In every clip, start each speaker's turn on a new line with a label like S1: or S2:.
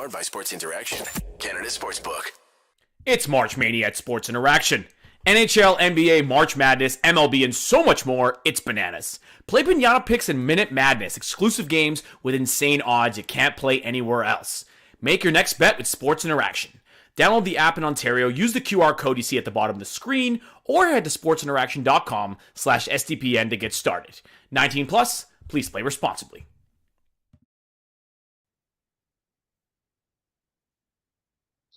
S1: Powered by Sports Interaction, Canada Sportsbook.
S2: It's March Mania at Sports Interaction. NHL, NBA, March Madness, MLB, and so much more, it's bananas. Play Pinata Picks and Minute Madness, exclusive games with insane odds you can't play anywhere else. Make your next bet with Sports Interaction. Download the app in Ontario, use the QR code you see at the bottom of the screen, or head to sportsinteraction.com/SDPN to get started. 19 plus, please play responsibly.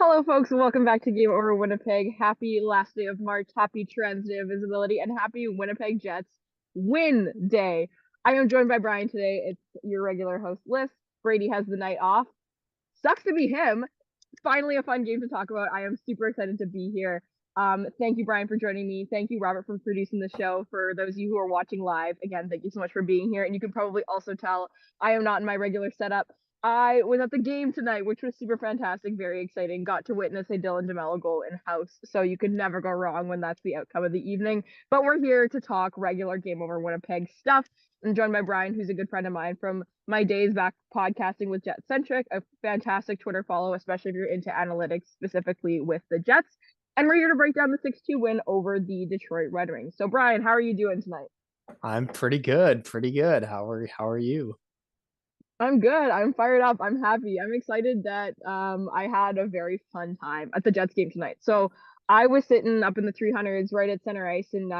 S3: Hello, folks, and welcome back to Game Over Winnipeg. Happy last day of March, happy Trans Day of Visibility, and happy Winnipeg Jets win day. I am joined by Bryan today. It's your regular host, Lyss. Brady has the night off. Sucks to be him. Finally a fun game to talk about. I am super excited to be here. Thank you, Bryan, for joining me. Thank you, Robert, for producing the show. For those of you who are watching live, again, thank you so much for being here. And you can probably also tell I am not in my regular setup. I was at the game tonight, which was super fantastic, very exciting. Got to witness a Dylan DeMello goal in-house, so you could never go wrong when that's the outcome of the evening. But we're here to talk regular Game Over Winnipeg stuff. I'm joined by Bryan, who's a good friend of mine from my days back podcasting with Jet Centric, a fantastic Twitter follow, especially if you're into analytics, specifically with the Jets. And we're here to break down the 6-2 win over the Detroit Red Wings. So, Bryan, how are you doing tonight?
S4: I'm pretty good. How are you?
S3: I'm good. I'm fired up. I'm happy. I'm excited that I had a very fun time at the Jets game tonight. So I was sitting up in the 300s right at center ice, and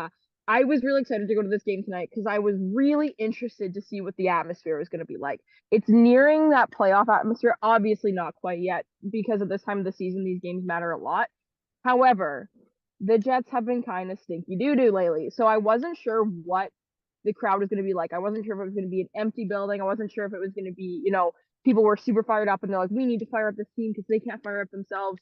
S3: I was really excited to go to this game tonight because I was really interested to see what the atmosphere was going to be like. It's nearing that playoff atmosphere, obviously not quite yet because at this time of the season, these games matter a lot. However, the Jets have been kind of stinky doo-doo lately, so I wasn't sure what the crowd was going to be like. I wasn't sure if it was going to be an empty building. I wasn't sure if it was going to be, people were super fired up and they're like, we need to fire up this team because they can't fire up themselves.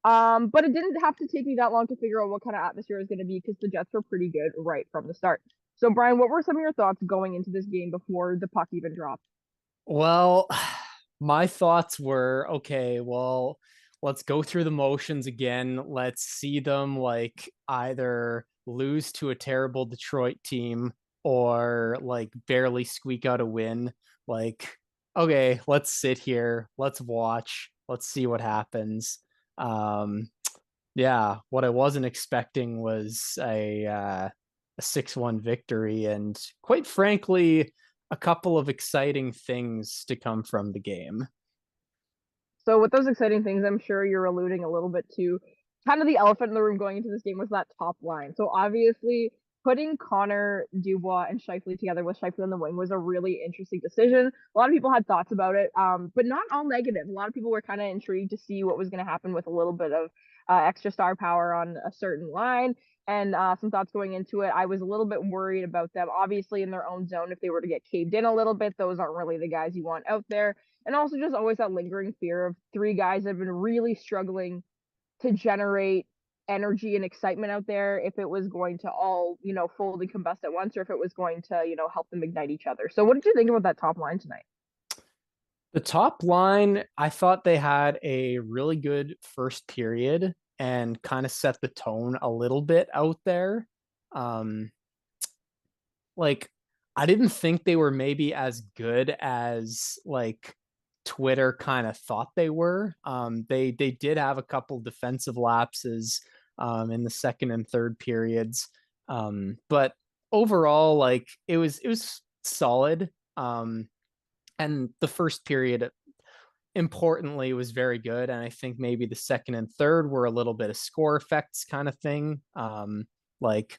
S3: But it didn't have to take me that long to figure out what kind of atmosphere it was going to be because the Jets were pretty good right from the start. So, Bryan, what were some of your thoughts going into this game before the puck even dropped?
S4: Well, my thoughts were, okay, well, let's go through the motions again. Let's see them either lose to a terrible Detroit team or barely squeak out a win. Okay, let's sit here, let's watch, let's see what happens. Yeah, what I wasn't expecting was a 6-1 victory, and quite frankly, a couple of exciting things to come from the game.
S3: So with those exciting things, I'm sure you're alluding a little bit to kind of the elephant in the room going into this game was that top line. So obviously, putting Connor, Dubois, and Scheifele together with Scheifele on the wing was a really interesting decision. A lot of people had thoughts about it, but not all negative. A lot of people were kind of intrigued to see what was going to happen with a little bit of extra star power on a certain line and some thoughts going into it. I was a little bit worried about them, obviously in their own zone. If they were to get caved in a little bit, those aren't really the guys you want out there. And also just always that lingering fear of three guys that have been really struggling to generate energy and excitement out there, if it was going to all, fold and combust at once, or if it was going to, help them ignite each other. So what did you think about that top line tonight?
S4: The top line, I thought they had a really good first period and kind of set the tone a little bit out there. I didn't think they were maybe as good as Twitter kind of thought they were. They did have a couple defensive lapses in the second and third periods. But overall, it was solid. And the first period, importantly, was very good. And I think maybe the second and third were a little bit of score effects kind of thing. Mark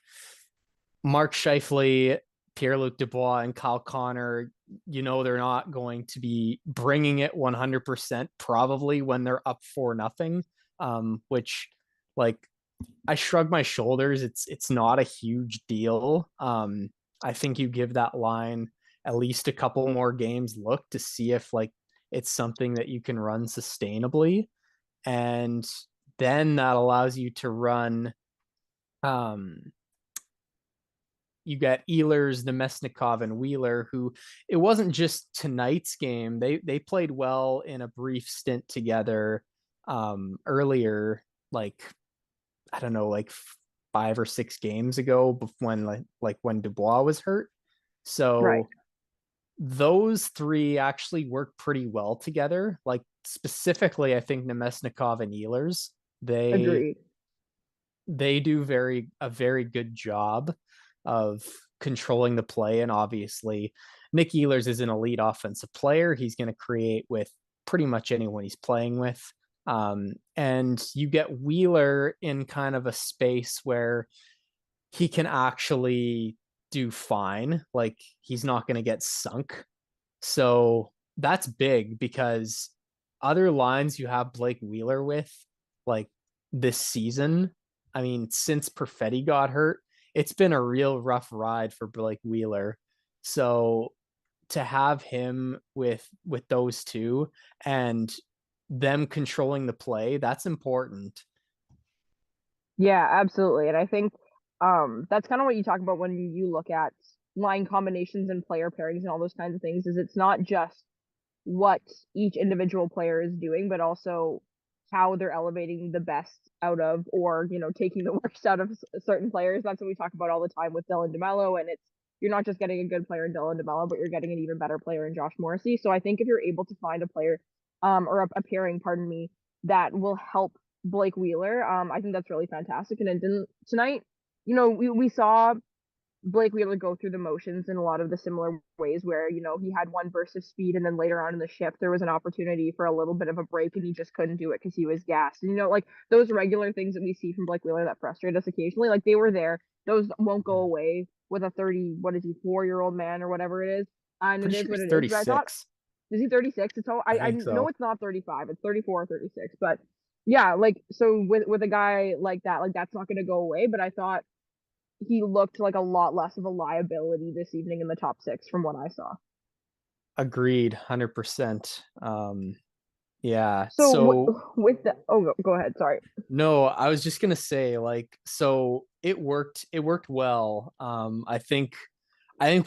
S4: Scheifele, Pierre-Luc Dubois, and Kyle Connor, they're not going to be bringing it 100% probably when they're up 4-0, which I shrug my shoulders. It's not a huge deal. I think you give that line at least a couple more games look to see if it's something that you can run sustainably. And then that allows you to run, you got Ehlers, Nemesnikov, and Wheeler, who it wasn't just tonight's game. They played well in a brief stint together earlier, I don't know, 5 or 6 games ago when when Dubois was hurt. So
S3: right.
S4: Those three actually work pretty well together. specifically, I think Nemesnikov and Ehlers,
S3: Agreed.
S4: they do a very good job of controlling the play. And obviously, Nick Ehlers is an elite offensive player. He's going to create with pretty much anyone he's playing with. And you get Wheeler in kind of a space where he can actually do fine. Like, he's not going to get sunk. So that's big, because other lines you have Blake Wheeler with, like, this season, I mean, since Perfetti got hurt, it's been a real rough ride for Blake Wheeler. So to have him with those two and them controlling the play, that's important.
S3: Yeah, absolutely. And I think that's kind of what you talk about when you look at line combinations and player pairings and all those kinds of things, is it's not just what each individual player is doing, but also how they're elevating the best out of, or, taking the worst out of certain players. That's what we talk about all the time with Dylan DeMello. And you're not just getting a good player in Dylan DeMello, but you're getting an even better player in Josh Morrissey. So I think if you're able to find a player, or a pairing, pardon me, that will help Blake Wheeler, I think that's really fantastic. And it didn't tonight, we saw Blake Wheeler go through the motions in a lot of the similar ways where, he had one burst of speed, and then later on in the shift, there was an opportunity for a little bit of a break and he just couldn't do it because he was gassed. And, like those regular things that we see from Blake Wheeler that frustrate us occasionally, like they were there. Those won't go away with a 4-year-old man or whatever it is. And it
S4: Pretty
S3: is
S4: sure
S3: what
S4: he's
S3: it is. But I thought,
S4: 36.
S3: is he 36? It's all, I
S4: think
S3: know
S4: so.
S3: it's not 35, it's 34 or 36, but yeah, like, so with a guy like that, like that's not going to go away. But I thought he looked like a lot less of a liability this evening in the top six from what I saw.
S4: Agreed, 100%. Yeah.
S3: So
S4: So
S3: with the, go ahead. Sorry.
S4: no, I was just gonna say, like, so it worked. It worked well. I think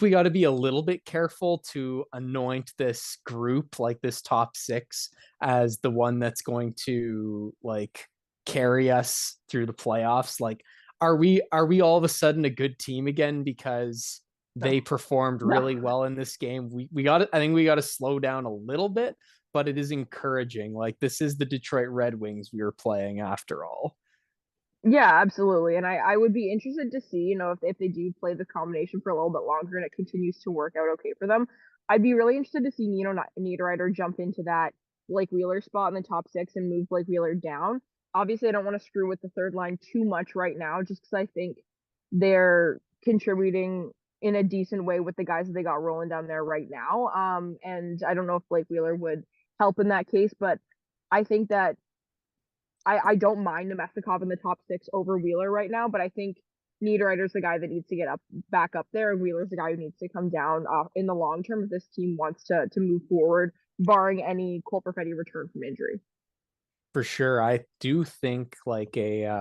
S4: we got to be a little bit careful to anoint this group, like this top six, as the one that's going to like carry us through the playoffs. Like, are we all of a sudden a good team again because they
S3: No.
S4: performed really well in this game? We got I think we got to slow down a little bit, but it is encouraging. Like, this is the Detroit Red Wings we were playing after all.
S3: Yeah, absolutely. And I would be interested to see, if they do play the combination for a little bit longer and it continues to work out okay for them. I'd be really interested to see Niederreiter jump into that Blake Wheeler spot in the top six and move Blake Wheeler down. Obviously, I don't want to screw with the third line too much right now, just because I think they're contributing in a decent way with the guys that they got rolling down there right now. And I don't know if Blake Wheeler would help in that case, but I think that I don't mind Nemesnikov in the top six over Wheeler right now, but I think Niederreiter's the guy that needs to get back up there, and Wheeler's the guy who needs to come down in the long term if this team wants to move forward, barring any Cole Perfetti return from injury.
S4: For sure. I do think like a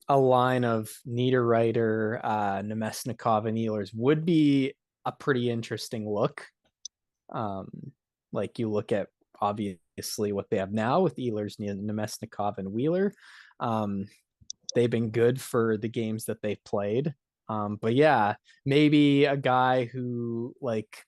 S4: line of Niederreiter, Nemesnikov, and Ehlers would be a pretty interesting look. Like, you look at obviously what they have now with Ehlers, Nemesnikov, and Wheeler. They've been good for the games that they've played. But yeah, maybe a guy who like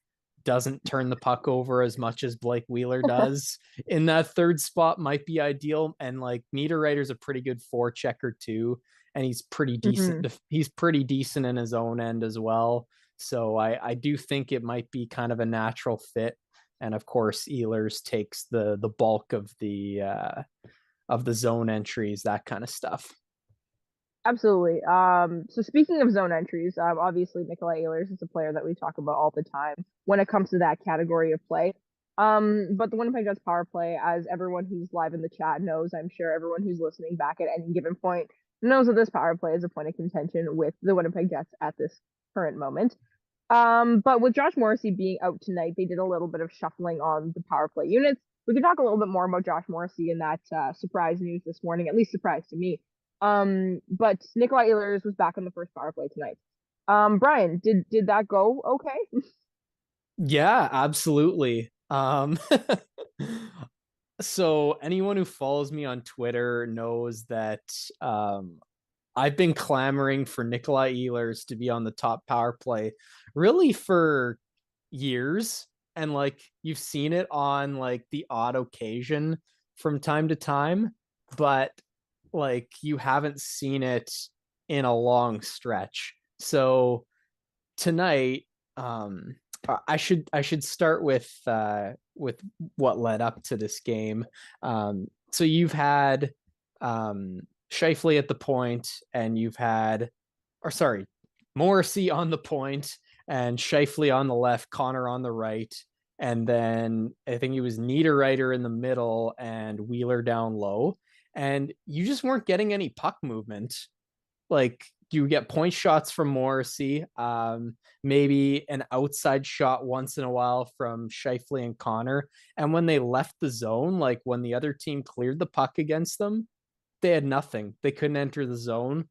S4: doesn't turn the puck over as much as Blake Wheeler does in that third spot might be ideal. And like, Niederreiter's a pretty good forechecker too, and he's pretty decent.
S3: Mm-hmm.
S4: He's pretty decent in his own end as well. So I do think it might be kind of a natural fit. And of course, Ehlers takes the bulk of the zone entries, that kind of stuff.
S3: Absolutely. So speaking of zone entries, obviously Nikolai Ehlers is a player that we talk about all the time when it comes to that category of play. But the Winnipeg Jets power play, as everyone who's live in the chat knows, I'm sure everyone who's listening back at any given point knows that this power play is a point of contention with the Winnipeg Jets at this current moment. But with Josh Morrissey being out tonight, they did a little bit of shuffling on the power play units. We can talk a little bit more about Josh Morrissey in that surprise news this morning, at least surprise to me. But Nikolai Ehlers was back on the first power play tonight. Brian, did that go okay?
S4: Yeah, absolutely. So anyone who follows me on Twitter knows that I've been clamoring for Nikolai Ehlers to be on the top power play really for years. and like you've seen it on like the odd occasion from time to time, but like you haven't seen it in a long stretch. So tonight, I should start with what led up to this game. So you've had Scheifele at the point, and you've had, or sorry, Morrissey on the point, and Scheifele on the left, Connor on the right, and then I think it was Niederreiter in the middle and Wheeler down low. And you just weren't getting any puck movement. Like you get point shots from Morrissey, maybe an outside shot once in a while from Scheifele and Connor. And when they left the zone, like when the other team cleared the puck against them, they had nothing. They couldn't enter the zone,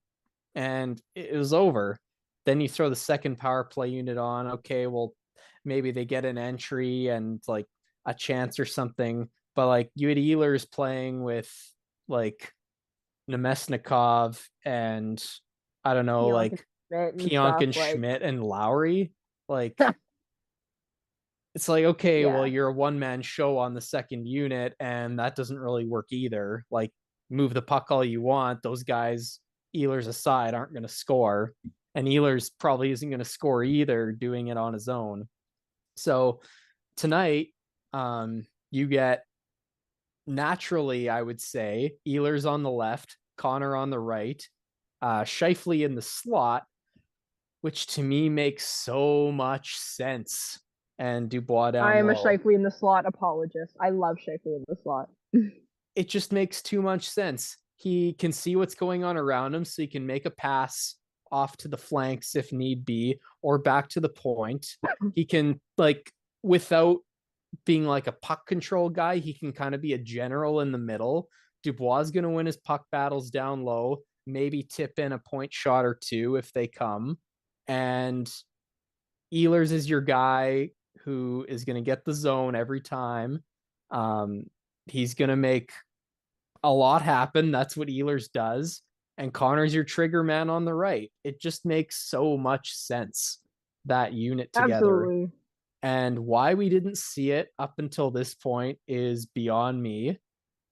S4: and it was over. Then you throw the second power play unit on. Okay, well, maybe they get an entry and like a chance or something. But like you had Ehlers playing with like Nemesnikov and I don't know, like Pionk and Schmidt and Lowry. Like it's like, okay, well, you're a one-man show on the second unit, and that doesn't really work either. Like, move the puck all you want. Those guys, Ehlers aside, aren't going to score. And Ehlers probably isn't going to score either doing it on his own. So tonight, you get naturally, I would say, Ehlers on the left, Connor on the right, Scheifele in the slot, which to me makes so much sense. And Dubois down low.
S3: I am a Scheifele in the slot apologist. I love Scheifele in the slot.
S4: It just makes too much sense. He can see what's going on around him, so he can make a pass off to the flanks if need be, or back to the point. He can, like, without being like a puck control guy, he can kind of be a general in the middle. Dubois is going to win his puck battles down low, maybe tip in a point shot or two if they come. And Ehlers is your guy who is going to get the zone every time. He's going to make a lot happen. That's what Ehlers does. And Connor's your trigger man on the right. It just makes so much sense, that unit together.
S3: Absolutely.
S4: And why we didn't see it up until this point is beyond me.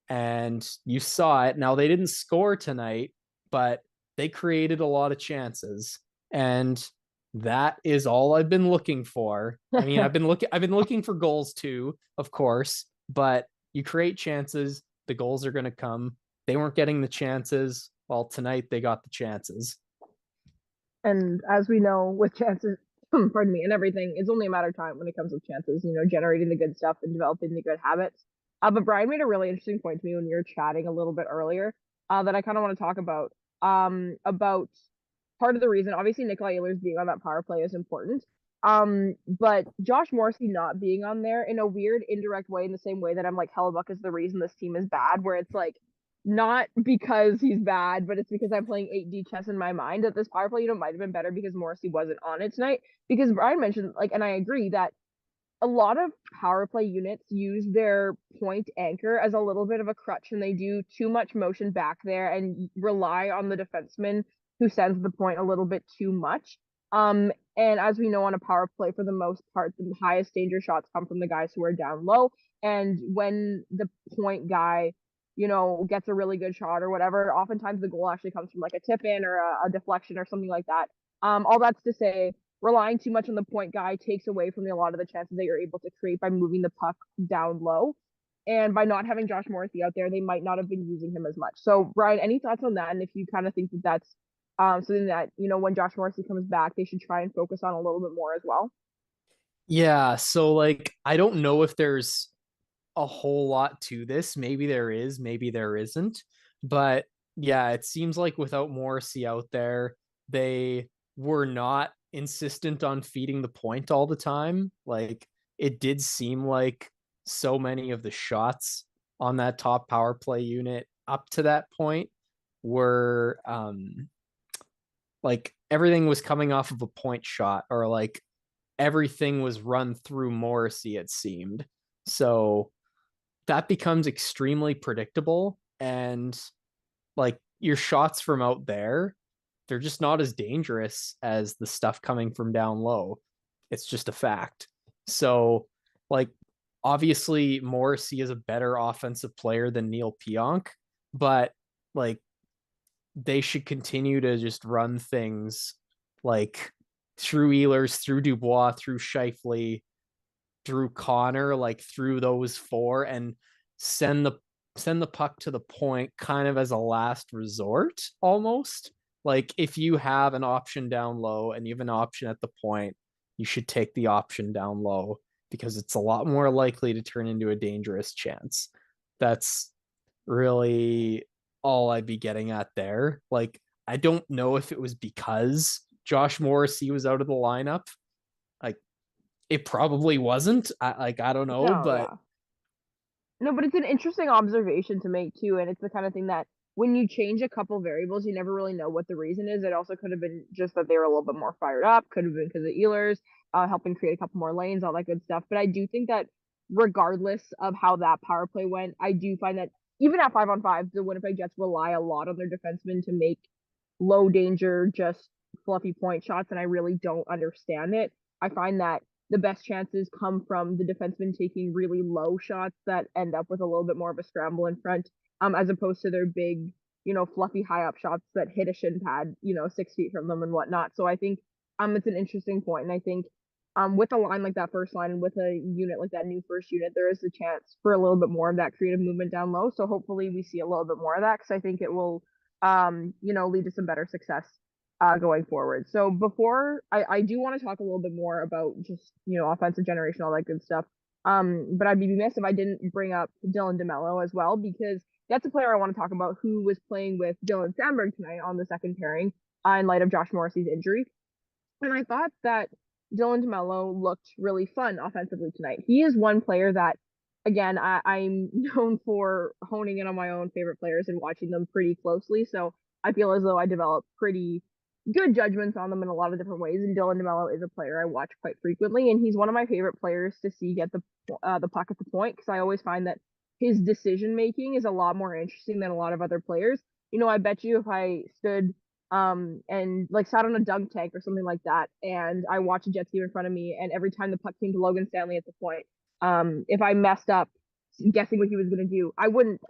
S4: And you saw it. Now, they didn't score tonight, but they created a lot of chances. And that is all I've been looking for. I mean, I've been looking for goals too, of course, but you create chances, the goals are going to come. They weren't getting the chances. Well, tonight they got the chances.
S3: And as we know, with chances, pardon me, and everything, it's only a matter of time when it comes with chances, generating the good stuff and developing the good habits. But Brian made a really interesting point to me when we were chatting a little bit earlier, that I kind of want to talk about part of the reason, obviously, Nikolai Ehlers being on that power play is important. But Josh Morrissey not being on there in a weird, indirect way, in the same way that I'm like, Hellebuyck is the reason this team is bad, where it's like, not because he's bad, but it's because I'm playing 8D chess in my mind, that this power play might have been better because Morrissey wasn't on it tonight. Because Brian mentioned, like, and I agree that a lot of power play units use their point anchor as a little bit of a crutch, and they do too much motion back there and rely on the defenseman who sends the point a little bit too much. And as we know, on a power play, for the most part, the highest danger shots come from the guys who are down low. And when the point guy, gets a really good shot or whatever, oftentimes the goal actually comes from like a tip in or a deflection or something like that. All that's to say, relying too much on the point guy takes away from a lot of the chances that you're able to create by moving the puck down low. And by not having Josh Morrissey out there, they might not have been using him as much. So, Brian, any thoughts on that? And if you kind of think that that's something that, when Josh Morrissey comes back, they should try and focus on a little bit more as well?
S4: Yeah, so like, I don't know if there's a whole lot to this. Maybe there is, maybe there isn't. But yeah, it seems like without Morrissey out there, they were not insistent on feeding the point all the time. Like, it did seem like so many of the shots on that top power play unit up to that point were like everything was coming off of a point shot, or like everything was run through Morrissey, it seemed. So that becomes extremely predictable, and like your shots from out there, they're just not as dangerous as the stuff coming from down low. It's just a fact. So Like, obviously, Morrissey is a better offensive player than Neil Pionk, but like they should continue to just run things like through Ehlers, through Dubois, through Scheifele, through Connor, like through those four, and send the puck to the point kind of as a last resort almost. Like if you have an option down low and you have an option at the point, you should take the option down low because it's a lot more likely to turn into a dangerous chance. That's really all I'd be getting at there. Like, I don't know if it was because Josh Morrissey was out of the lineup. Like, it probably wasn't. I don't know,
S3: No,
S4: but
S3: yeah. No, but it's an interesting observation to make too, and it's the kind of thing that when you change a couple variables, you never really know what the reason is. It also could have been just that they were a little bit more fired up, could have been because of Ehlers, helping create a couple more lanes, all that good stuff. But I do think that regardless of how that power play went, I do find that even at 5-on-5, the Winnipeg Jets rely a lot on their defensemen to make low danger, just fluffy point shots, and I really don't understand it. I find that the best chances come from the defensemen taking really low shots that end up with a little bit more of a scramble in front, as opposed to their big, fluffy high up shots that hit a shin pad, 6 feet from them and whatnot. So I think it's an interesting point, and I think with a line like that first line and with a unit like that new first unit, there is a chance for a little bit more of that creative movement down low. So hopefully we see a little bit more of that because I think it will lead to some better success going forward. So before I do want to talk a little bit more about just, offensive generation, all that good stuff. But I'd be remiss if I didn't bring up Dylan DeMello as well, because that's a player I want to talk about who was playing with Dylan Sandberg tonight on the second pairing in light of Josh Morrissey's injury. And I thought that Dylan DeMello looked really fun offensively tonight. He is one player that, again, I'm known for honing in on my own favorite players and watching them pretty closely. So I feel as though I develop pretty good judgments on them in a lot of different ways. And Dylan DeMello is a player I watch quite frequently, and he's one of my favorite players to see get the puck at the point, because I always find that his decision making is a lot more interesting than a lot of other players. I bet you if I stood and like sat on a dunk tank or something like that, and I watched a Jets game in front of me, and every time the puck came to Logan Stanley at the point, if I messed up guessing what he was going to do,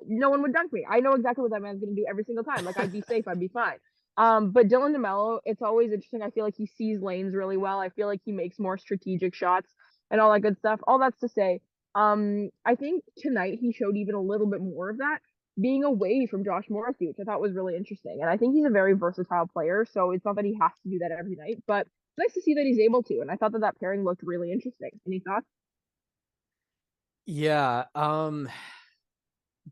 S3: no one would dunk me. I know exactly what that man's going to do every single time. Like, I'd be safe, I'd be fine. But Dylan DeMello, it's always interesting. I feel like he sees lanes really well. I feel like he makes more strategic shots and all that good stuff. All that's to say, I think tonight he showed even a little bit more of that, being away from Josh Morrissey, which I thought was really interesting. And I think he's a very versatile player, so it's not that he has to do that every night, but it's nice to see that he's able to. And I thought that pairing looked really interesting. Any thoughts?
S4: yeah,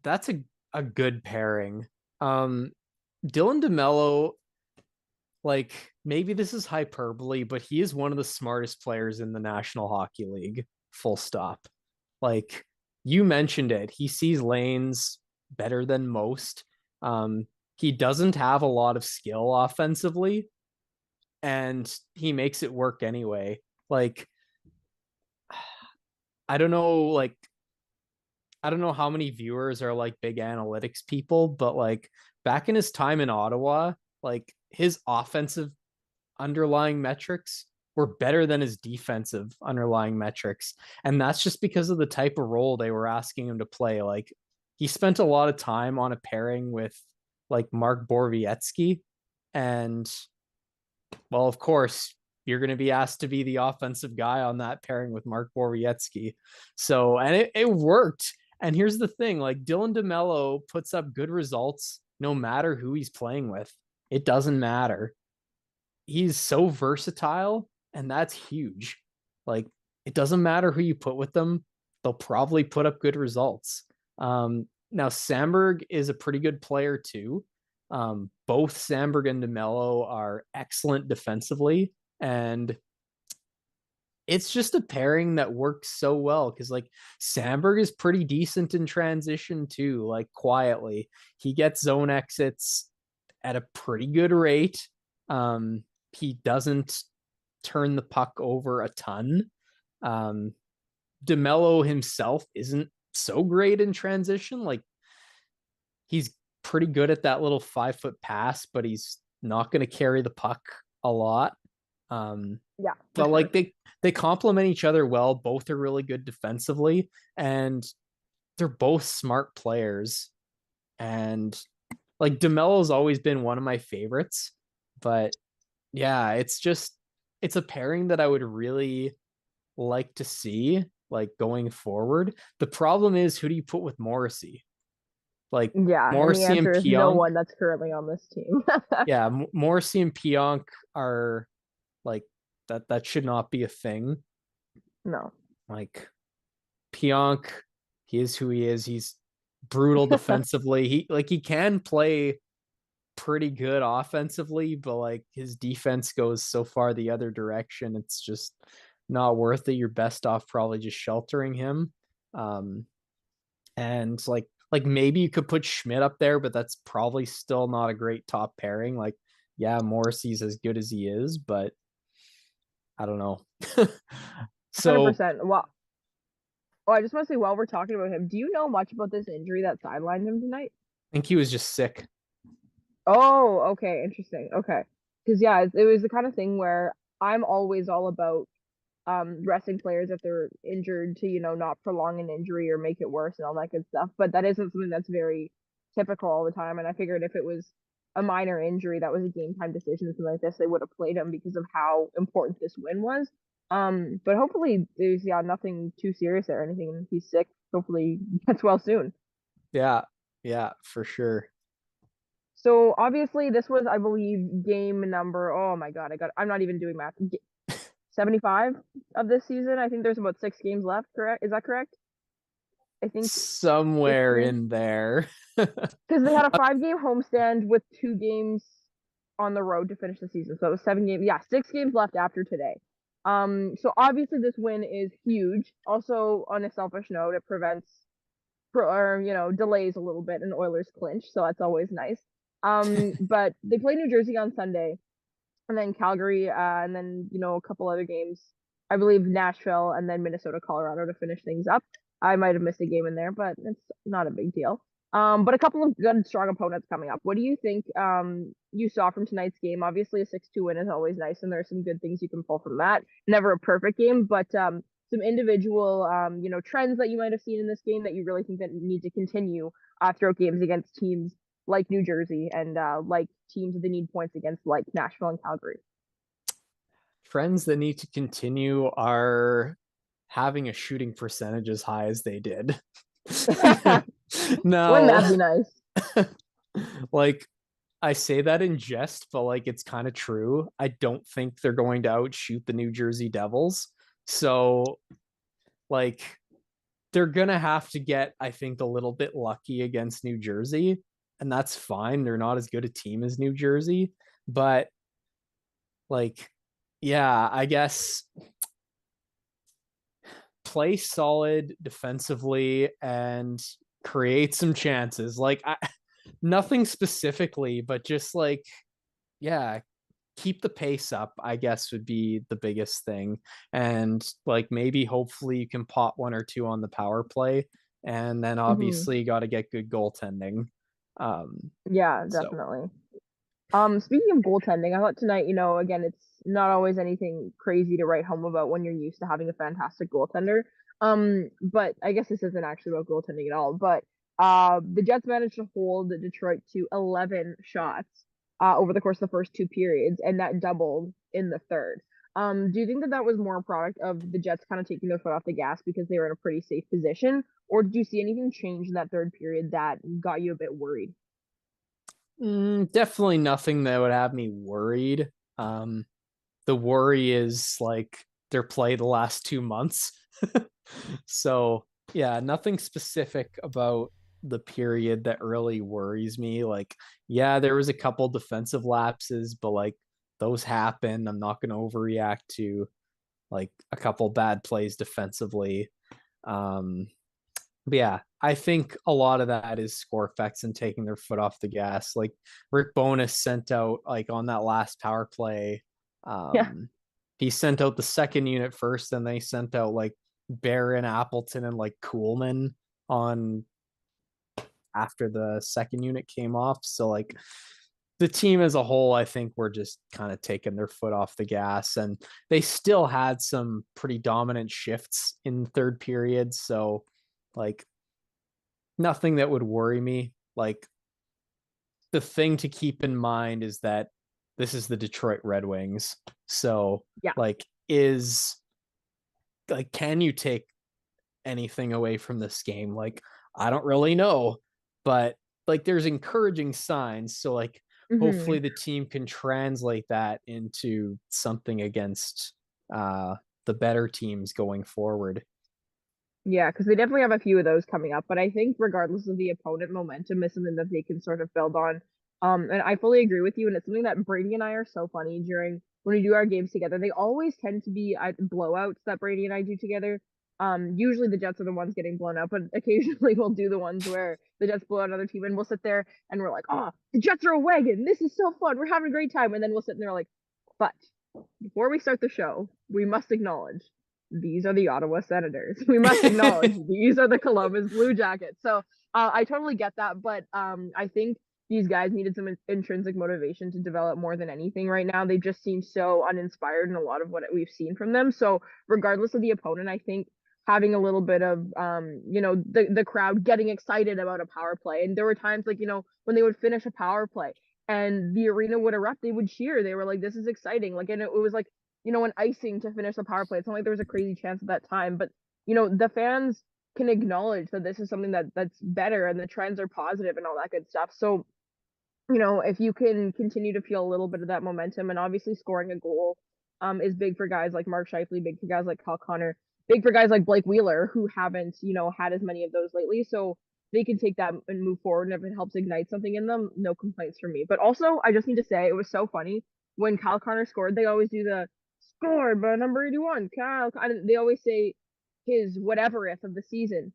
S4: that's a good pairing. Dylan DeMello, like, maybe this is hyperbole, but he is one of the smartest players in the National Hockey League, full stop. Like, you mentioned it, he sees lanes better than most. He doesn't have a lot of skill offensively, and he makes it work anyway. Like, I don't know, I don't know how many viewers are like big analytics people, but like back in his time in Ottawa, like his offensive underlying metrics were better than his defensive underlying metrics. And that's just because of the type of role they were asking him to play. Like, he spent a lot of time on a pairing with like Mark Borowiecki. And well, of course, you're going to be asked to be the offensive guy on that pairing with Mark Borowiecki. So, and it worked. And here's the thing, like, Dylan DeMello puts up good results no matter who he's playing with. It doesn't matter. He's so versatile, and that's huge. Like, it doesn't matter who you put with them. They'll probably put up good results. Now, Sandberg is a pretty good player too. Both Sandberg and DeMello are excellent defensively, and it's just a pairing that works so well because, like, Sandberg is pretty decent in transition too, like, quietly. He gets zone exits at a pretty good rate. He doesn't turn the puck over a ton. DeMello himself isn't so great in transition. Like, he's pretty good at that little 5-foot pass, but he's not going to carry the puck a lot.
S3: Yeah.
S4: But like they complement each other well. Both are really good defensively, and they're both smart players. And like DeMelo's always been one of my favorites, but yeah, it's a pairing that I would really like to see like going forward. The problem is, who do you put with Morrissey? Like
S3: Yeah, and the
S4: Morrissey and
S3: answer is no
S4: Pionk.
S3: one that's currently on this team.
S4: Yeah, Morrissey and Pionk are like that should not be a thing.
S3: No.
S4: Like Pionk, he is who he is. He's brutal defensively. He can play pretty good offensively, but like his defense goes so far the other direction. It's just not worth it. You're best off probably just sheltering him. And like maybe you could put Schmidt up there, but that's probably still not a great top pairing. Like, yeah, Morrissey's as good as he is, but I don't know. So
S3: 100%. Well, I just want to say while we're talking about him, do you know much about this injury that sidelined him tonight?
S4: I think he was just sick.
S3: Oh, okay, interesting. Okay. Because yeah, it was the kind of thing where I'm always all about resting players if they're injured to, not prolong an injury or make it worse and all that good stuff. But that isn't something that's very typical all the time. And I figured if it was a minor injury that was a game time decision, something like this, they would have played him because of how important this win was. But hopefully there's nothing too serious or anything. And he's sick. Hopefully he gets well soon.
S4: Yeah, for sure.
S3: So obviously this was, I believe, game number. Oh my God, I'm not even doing math. 75 of this season. I think there's about 6 games left, correct? Is that correct? I think
S4: Somewhere in there.
S3: because they had a 5-game homestand with 2 games on the road to finish the season. So it was 7 games. Yeah, 6 games left after today. So obviously this win is huge. Also, on a selfish note, it prevents delays a little bit in Oilers clinch, so that's always nice. But they play New Jersey on Sunday, and then Calgary, and then a couple other games. I believe Nashville, and then Minnesota, Colorado to finish things up. I might have missed a game in there, but it's not a big deal. But a couple of good, strong opponents coming up. What do you think you saw from tonight's game? Obviously, a 6-2 win is always nice, and there are some good things you can pull from that. Never a perfect game, but some individual, trends that you might have seen in this game that you really think that need to continue throughout games against teams like New Jersey and like teams that need points against, like Nashville and Calgary.
S4: Trends that need to continue are having a shooting percentage as high as they did. No.
S3: Wouldn't that be nice?
S4: Like, I say that in jest, but like it's kind of true. I don't think they're going to outshoot the New Jersey Devils. So like they're gonna have to get, I think, a little bit lucky against New Jersey, and that's fine. They're not as good a team as New Jersey, but like, yeah, I guess play solid defensively and create some chances. Like, nothing specifically, but just like, yeah, keep the pace up, I guess, would be the biggest thing. And like maybe hopefully you can pot 1 or 2 on the power play, and then obviously you got to get good goaltending.
S3: Yeah, definitely. Speaking of goaltending, I thought tonight, again, it's not always anything crazy to write home about when you're used to having a fantastic goaltender. But I guess this isn't actually about goaltending at all. But the Jets managed to hold Detroit to 11 shots over the course of the first 2 periods, and that doubled in the third. Do you think that was more a product of the Jets kind of taking their foot off the gas because they were in a pretty safe position, or did you see anything change in that third period that got you a bit worried?
S4: Definitely nothing that would have me worried. The worry is like their play the last 2 months. So yeah, nothing specific about the period that really worries me. Like, yeah, there was a couple defensive lapses, but like those happen. I'm not going to overreact to like a couple bad plays defensively. But yeah, I think a lot of that is score effects and taking their foot off the gas. Like Rick Bowness sent out like on that last power play. He sent out the second unit first, and they sent out like Barron, Appleton, and like Kuhlman on after the second unit came off. So like the team as a whole, I think we're just kind of taking their foot off the gas, and they still had some pretty dominant shifts in third period. So like nothing that would worry me. Like the thing to keep in mind is that this is the Detroit Red Wings. So
S3: Yeah.
S4: can you take anything away from this game? Like, I don't really know, but like there's encouraging signs. So like hopefully the team can translate that into something against the better teams going forward.
S3: Yeah, because they definitely have a few of those coming up. But I think regardless of the opponent, momentum is something that they can sort of build on. And I fully agree with you. And it's something that Brady and I are so funny during when we do our games together. They always tend to be blowouts that Brady and I do together. Usually the Jets are the ones getting blown out, but occasionally we'll do the ones where the Jets blow out another team, and we'll sit there and we're like, "Oh, the Jets are a wagon. This is so fun. We're having a great time." And then we'll sit there like, "But before we start the show, we must acknowledge these are the Ottawa Senators. We must acknowledge these are the Columbus Blue Jackets." So I totally get that, but I think these guys needed some intrinsic motivation to develop more than anything right now. They just seem so uninspired in a lot of what we've seen from them. So regardless of the opponent, I think having a little bit of the crowd getting excited about a power play. And there were times like, when they would finish a power play and the arena would erupt, they would cheer. They were like, "This is exciting." Like, and it was like, an icing to finish the power play. It's not like there was a crazy chance at that time, but the fans can acknowledge that this is something that's better and the trends are positive and all that good stuff. So, if you can continue to feel a little bit of that momentum, and obviously scoring a goal is big for guys like Mark Scheifele, big for guys like Kyle Connor, big for guys like Blake Wheeler, who haven't, had as many of those lately. So they can take that and move forward. And if it helps ignite something in them, no complaints from me. But also, I just need to say, it was so funny when Kyle Connor scored. They always do the scored by number 81, Kyle. They always say his whatever if of the season.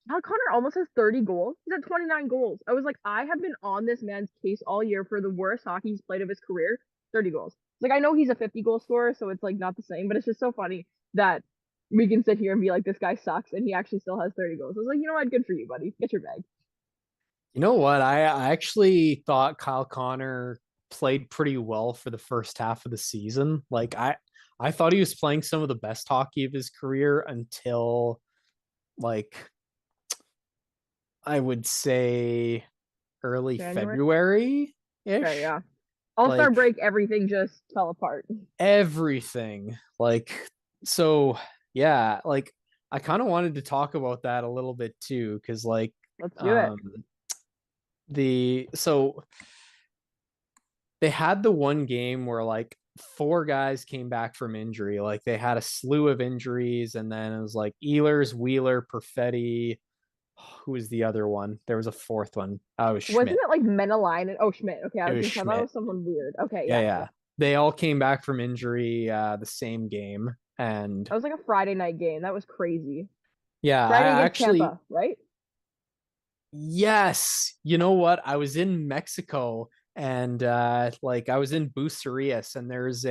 S3: Kyle Connor almost has 30 goals. He's at 29 goals. I was like, I have been on this man's case all year for the worst hockey he's played of his career. 30 goals. Like, I know he's a 50-goal scorer, so it's like not the same, but it's just so funny that we can sit here and be like, this guy sucks, and he actually still has 30 goals. I was like, you know what? Good for you, buddy. Get your bag.
S4: You know what? I actually thought Kyle Connor played pretty well for the first half of the season. Like I thought he was playing some of the best hockey of his career until like I would say early February-ish.
S3: Okay, yeah. All-Star break, everything just fell apart.
S4: Everything. Like, so yeah, like I kind of wanted to talk about that a little bit too, because like
S3: let's do it.
S4: So they had the one game where like 4 guys came back from injury. Like they had a slew of injuries, and then it was like Ehlers, Wheeler, Perfetti. Who was the other one? There was a fourth one. Oh, it was Schmidt.
S3: Wasn't it like Meneline? Oh, Schmidt. Okay, I was thinking that was someone weird. Okay,
S4: yeah. They all came back from injury the same game, and
S3: that was like a Friday night game. That was crazy.
S4: Yeah,
S3: Friday against Tampa, right?
S4: Yes. You know what? I was in Mexico, and like I was in Bucerias, and there's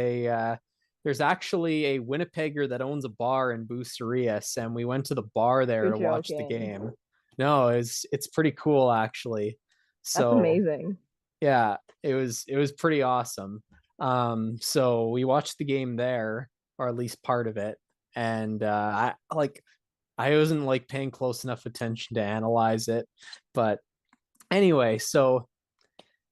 S4: actually a Winnipegger that owns a bar in Bucerias, and we went to the bar there to watch the game. No, it's pretty cool actually. So
S3: that's amazing.
S4: Yeah, it was pretty awesome. So we watched the game there, or at least part of it, and I wasn't like paying close enough attention to analyze it, but anyway, so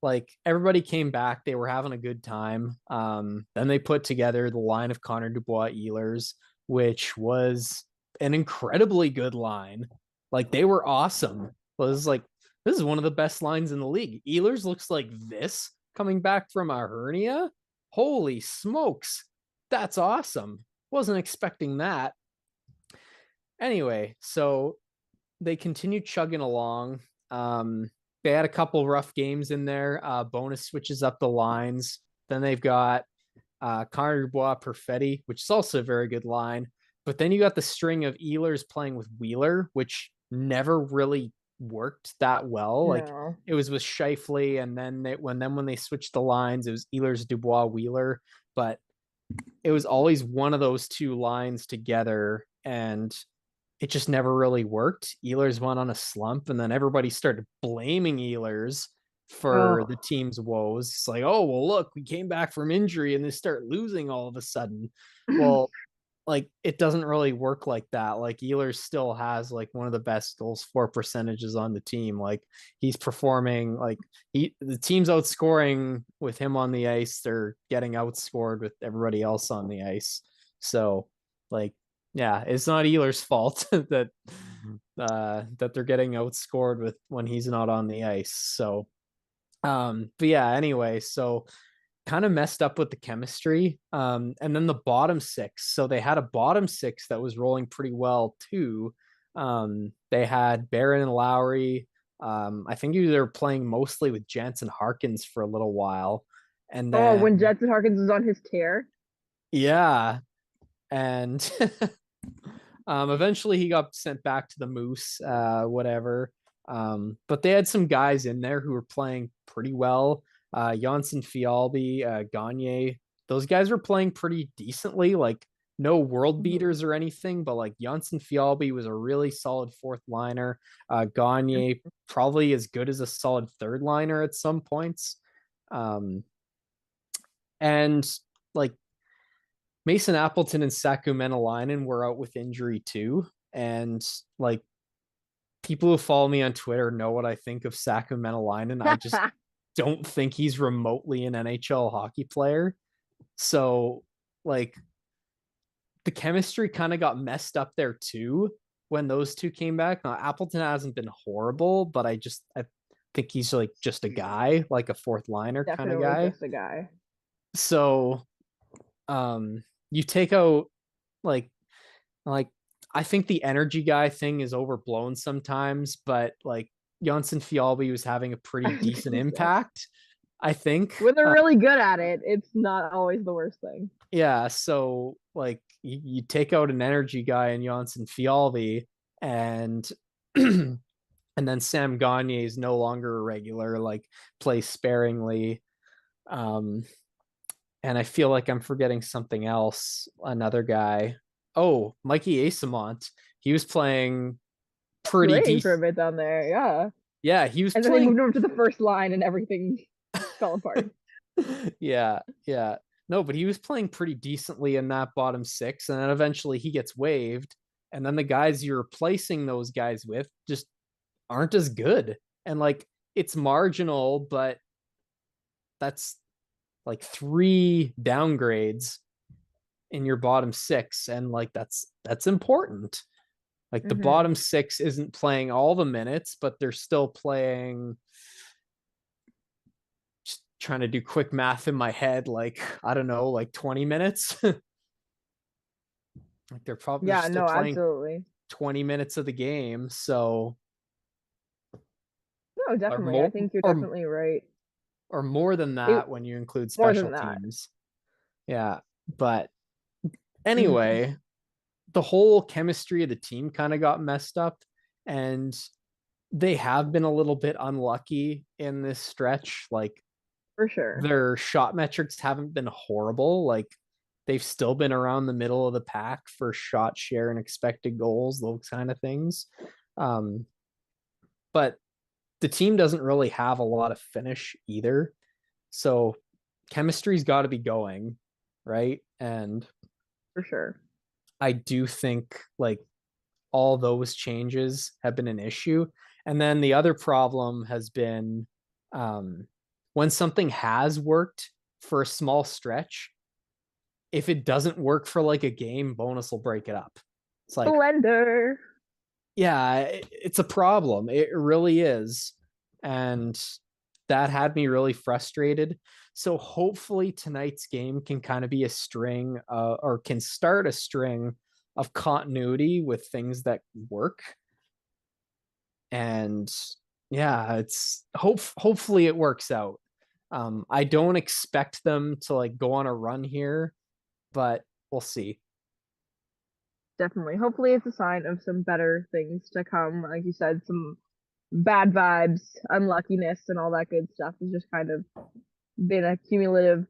S4: like everybody came back, they were having a good time. Then they put together the line of Connor Dubois Ehlers, which was an incredibly good line. Like they were awesome. Well, this is one of the best lines in the league. Ehlers looks like this coming back from a hernia. Holy smokes. That's awesome. Wasn't expecting that. Anyway, so they continued chugging along. They had a couple rough games in there. Bonus switches up the lines. Then they've got Connor Dubois Perfetti, which is also a very good line. But then you got the string of Ehlers playing with Wheeler, which never really worked that well. Like it was with Scheifele, and then when they switched the lines, it was Ehlers, Dubois, Wheeler. But it was always one of those two lines together, and it just never really worked. Ehlers went on a slump, and then everybody started blaming Ehlers, for the team's woes. It's like, oh, well, look, we came back from injury and they start losing all of a sudden. Well, like, it doesn't really work like that. Like, Ehlers still has like one of the best goals for percentages on the team. Like, he's performing, like, the team's outscoring with him on the ice. They're getting outscored with everybody else on the ice. So, like, yeah, it's not Ehlers' fault that they're getting outscored with when he's not on the ice. So, but yeah, anyway, so kind of messed up with the chemistry. And then the bottom six. So they had a bottom six that was rolling pretty well too. They had Barron and Lowry. I think they were playing mostly with Jansen Harkins for a little while. And then
S3: when Jansen Harkins was on his tear.
S4: Yeah. And eventually he got sent back to the Moose, whatever. But they had some guys in there who were playing pretty well. Janssen, Fialbi, Gagne, those guys were playing pretty decently, like no world beaters or anything, but like Janssen, Fialbi was a really solid fourth liner. Gagne probably as good as a solid third liner at some points. And like Mason Appleton and Saku Menelainen were out with injury too. And like people who follow me on Twitter know what I think of Saku Menelainen. I just don't think he's remotely an NHL hockey player. So like the chemistry kind of got messed up there too when those two came back. Now Appleton hasn't been horrible, but I think he's like just a guy, like a fourth liner kind of guy.
S3: Just a guy.
S4: So you take out like I think the energy guy thing is overblown sometimes, but like Janssen Fialbi was having a pretty decent impact, I think.
S3: When they're really good at it, it's not always the worst thing.
S4: Yeah, so like you take out an energy guy in Janssen Fialbi, and and then Sam Gagne is no longer a regular, like plays sparingly. And I feel like I'm forgetting something else. Another guy. Oh, Mikey Asamont. He was playing pretty decent
S3: for a bit down there. Yeah.
S4: Yeah, he was.
S3: And then they moved over to the first line, and everything fell apart.
S4: Yeah. No, but he was playing pretty decently in that bottom six, and then eventually he gets waived, and then the guys you're replacing those guys with just aren't as good. And like it's marginal, but that's like 3 downgrades in your bottom six, and like that's important. Like the bottom six isn't playing all the minutes, but they're still playing. Just trying to do quick math in my head, like I don't know, like 20 minutes. Like they're probably still playing
S3: absolutely
S4: 20 minutes of the game. So
S3: no, definitely. I think you're definitely right.
S4: Or more than that when you include special teams. Yeah, but anyway, the whole chemistry of the team kind of got messed up, and they have been a little bit unlucky in this stretch. Like
S3: for sure,
S4: their shot metrics haven't been horrible. Like they've still been around the middle of the pack for shot share and expected goals, those kind of things. But the team doesn't really have a lot of finish either. So chemistry's got to be going, right? And
S3: for sure,
S4: I do think like all those changes have been an issue. And then the other problem has been when something has worked for a small stretch, if it doesn't work for like a game, Bonus will break it up. It's like
S3: blender.
S4: Yeah, it's a problem. It really is. And that had me really frustrated. So hopefully tonight's game can kind of be a string or can start a string of continuity with things that work. And yeah, it's hopefully it works out. I don't expect them to like go on a run here, but we'll see.
S3: Definitely. Hopefully it's a sign of some better things to come. Like you said, some bad vibes, unluckiness, and all that good stuff has just kind of been a cumulative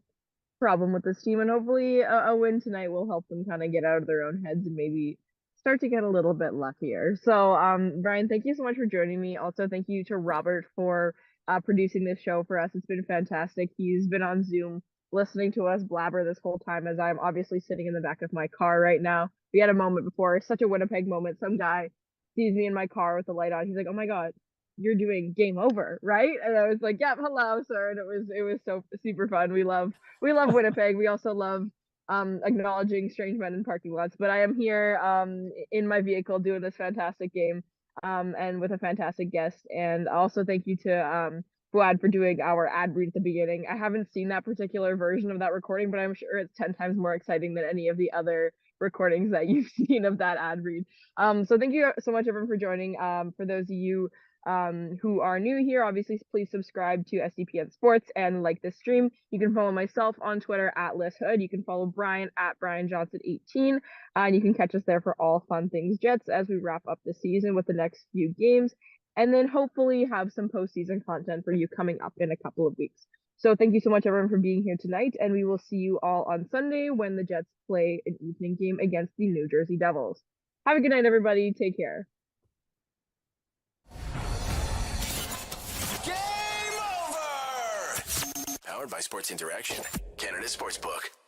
S3: problem with this team. And hopefully a win tonight will help them kind of get out of their own heads and maybe start to get a little bit luckier. So, Bryan, thank you so much for joining me. Also, thank you to Robert for producing this show for us. It's been fantastic. He's been on Zoom listening to us blabber this whole time as I'm obviously sitting in the back of my car right now. We had a moment before, such a Winnipeg moment. Some guy sees me in my car with the light on. He's like, "Oh my God, you're doing Game Over, right?" And I was like, "Yep, hello, sir." And it was so super fun. We love Winnipeg. We also love acknowledging strange men in parking lots. But I am here in my vehicle doing this fantastic game and with a fantastic guest. And also thank you to Fuad for doing our ad read at the beginning. I haven't seen that particular version of that recording, but I'm sure it's 10 times more exciting than any of the other recordings that you've seen of that ad read. So thank you so much, everyone, for joining. For those of you who are new here, obviously please subscribe to SDPN Sports and like this stream. You can follow myself on Twitter at Lyss Hood. You can follow Bryan at Bryan Johnston 18, and you can catch us there for all fun things Jets as we wrap up the season with the next few games, and then hopefully have some postseason content for you coming up in a couple of weeks. So thank you so much, everyone, for being here tonight, and we will see you all on Sunday when the Jets play an evening game against the New Jersey Devils. Have a good night, everybody. Take care.
S1: Powered by Sports Interaction, Canada Sportsbook.